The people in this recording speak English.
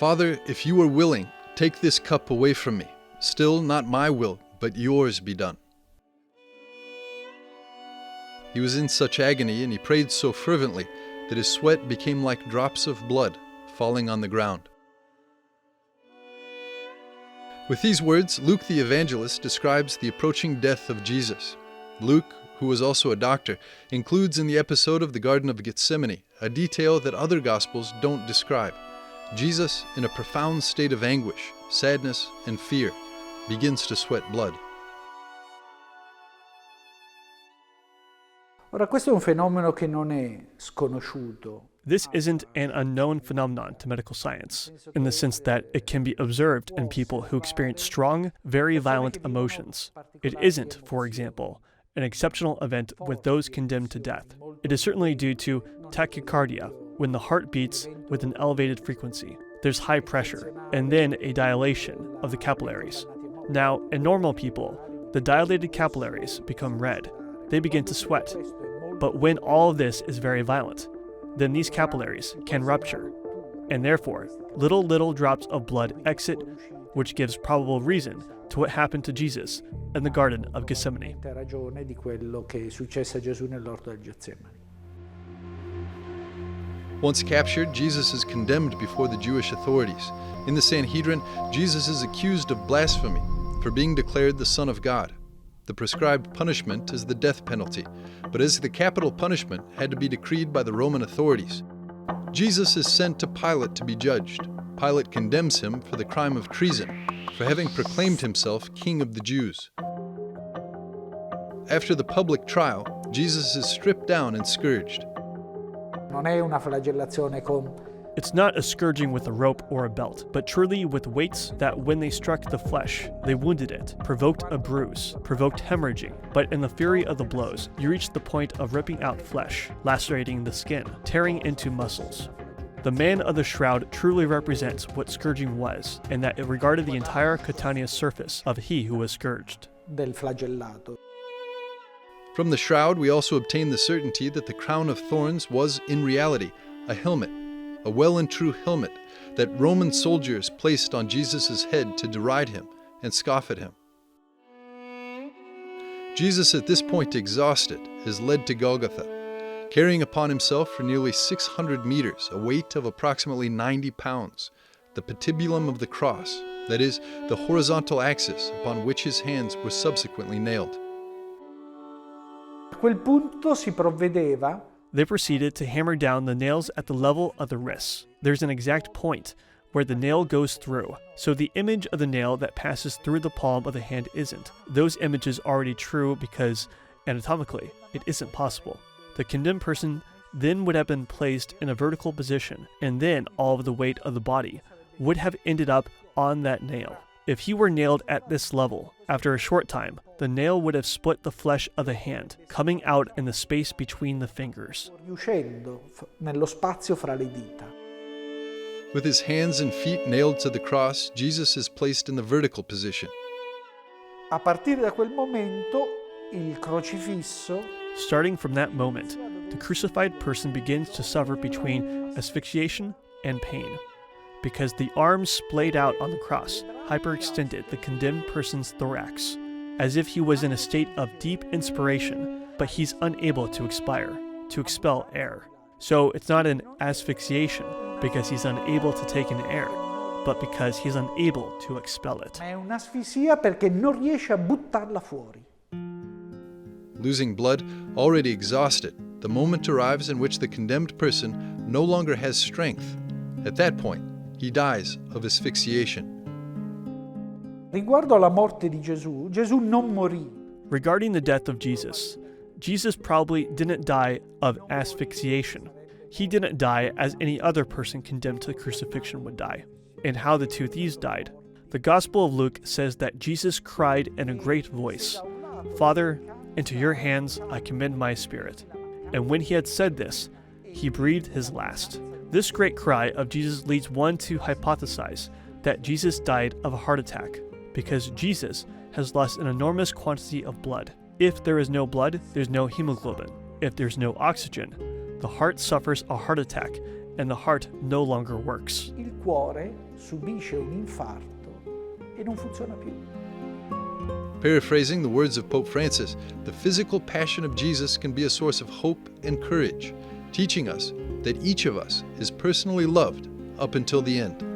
Father, if you are willing, take this cup away from me. Still, not my will, but yours be done. He was in such agony, and he prayed so fervently that his sweat became like drops of blood falling on the ground. With these words, Luke the evangelist describes the approaching death of Jesus. Luke, who was also a doctor, includes in the episode of the Garden of Gethsemane a detail that other Gospels don't describe. Jesus, in a profound state of anguish, sadness, and fear, begins to sweat blood. Ora, questo è un fenomeno che non è sconosciuto. This isn't an unknown phenomenon to medical science, in the sense that it can be observed in people who experience strong, very violent emotions. It isn't, for example, an exceptional event with those condemned to death. It is certainly due to tachycardia, when the heart beats with an elevated frequency. There's high pressure, and then a dilation of the capillaries. Now, in normal people, the dilated capillaries become red. They begin to sweat. But when all of this is very violent, then these capillaries can rupture, and therefore little drops of blood exit, which gives probable reason to what happened to Jesus in the Garden of Gethsemane. Once captured, Jesus is condemned before the Jewish authorities. In the Sanhedrin, Jesus is accused of blasphemy for being declared the Son of God. The prescribed punishment is the death penalty, but as the capital punishment had to be decreed by the Roman authorities, Jesus is sent to Pilate to be judged. Pilate condemns him for the crime of treason, for having proclaimed himself King of the Jews. After the public trial, Jesus is stripped down and scourged. Non è una flagellazione con It's not a scourging with a rope or a belt, but truly with weights that when they struck the flesh, they wounded it, provoked a bruise, provoked hemorrhaging. But in the fury of the blows, you reach the point of ripping out flesh, lacerating the skin, tearing into muscles. The man of the shroud truly represents what scourging was, in that it regarded the entire cutaneous surface of he who was scourged. del flagellato. From the shroud, we also obtain the certainty that the crown of thorns was, in reality, a helmet, a well and true helmet that Roman soldiers placed on Jesus' head to deride him and scoff at him. Jesus, at this point exhausted, is led to Golgotha, carrying upon himself for nearly 600 meters a weight of approximately 90 pounds, the patibulum of the cross, that is, the horizontal axis upon which his hands were subsequently nailed. A quel punto si provvedeva They proceeded to hammer down the nails at the level of the wrists. There's an exact point where the nail goes through, so the image of the nail that passes through the palm of the hand isn't. Those images are already true because, anatomically, it isn't possible. The condemned person then would have been placed in a vertical position, and then all of the weight of the body would have ended up on that nail. If he were nailed at this level, after a short time, the nail would have split the flesh of the hand, coming out in the space between the fingers. riuscendo nello spazio fra le dita. With his hands and feet nailed to the cross, Jesus is placed in the vertical position. A partire da quel momento il crocifisso Starting from that moment, the crucified person begins to suffer between asphyxiation and pain, because the arms splayed out on the cross hyperextended the condemned person's thorax, as if he was in a state of deep inspiration, but he's unable to expel air. So it's not an asphyxiation because he's unable to take in air, but because he's unable to expel it. è un'asfissia perché non riesce a buttarla fuori. Losing blood, already exhausted, the moment arrives in which the condemned person no longer has strength. At that point, he dies of asphyxiation. Riguardo alla morte di Gesù, Gesù non morì. Regarding the death of Jesus, Jesus probably didn't die of asphyxiation. He didn't die as any other person condemned to crucifixion would die. And how the two thieves died. The Gospel of Luke says that Jesus cried in a great voice, "Father, into your hands I commend my spirit." And when he had said this, he breathed his last. This great cry of Jesus leads one to hypothesize that Jesus died of a heart attack, because Jesus has lost an enormous quantity of blood. If there is no blood, there's no hemoglobin. If there's no oxygen, the heart suffers a heart attack and the heart no longer works. Il cuore subisce un infarto e non funziona più. Paraphrasing the words of Pope Francis, the physical passion of Jesus can be a source of hope and courage, teaching us that each of us is personally loved up until the end.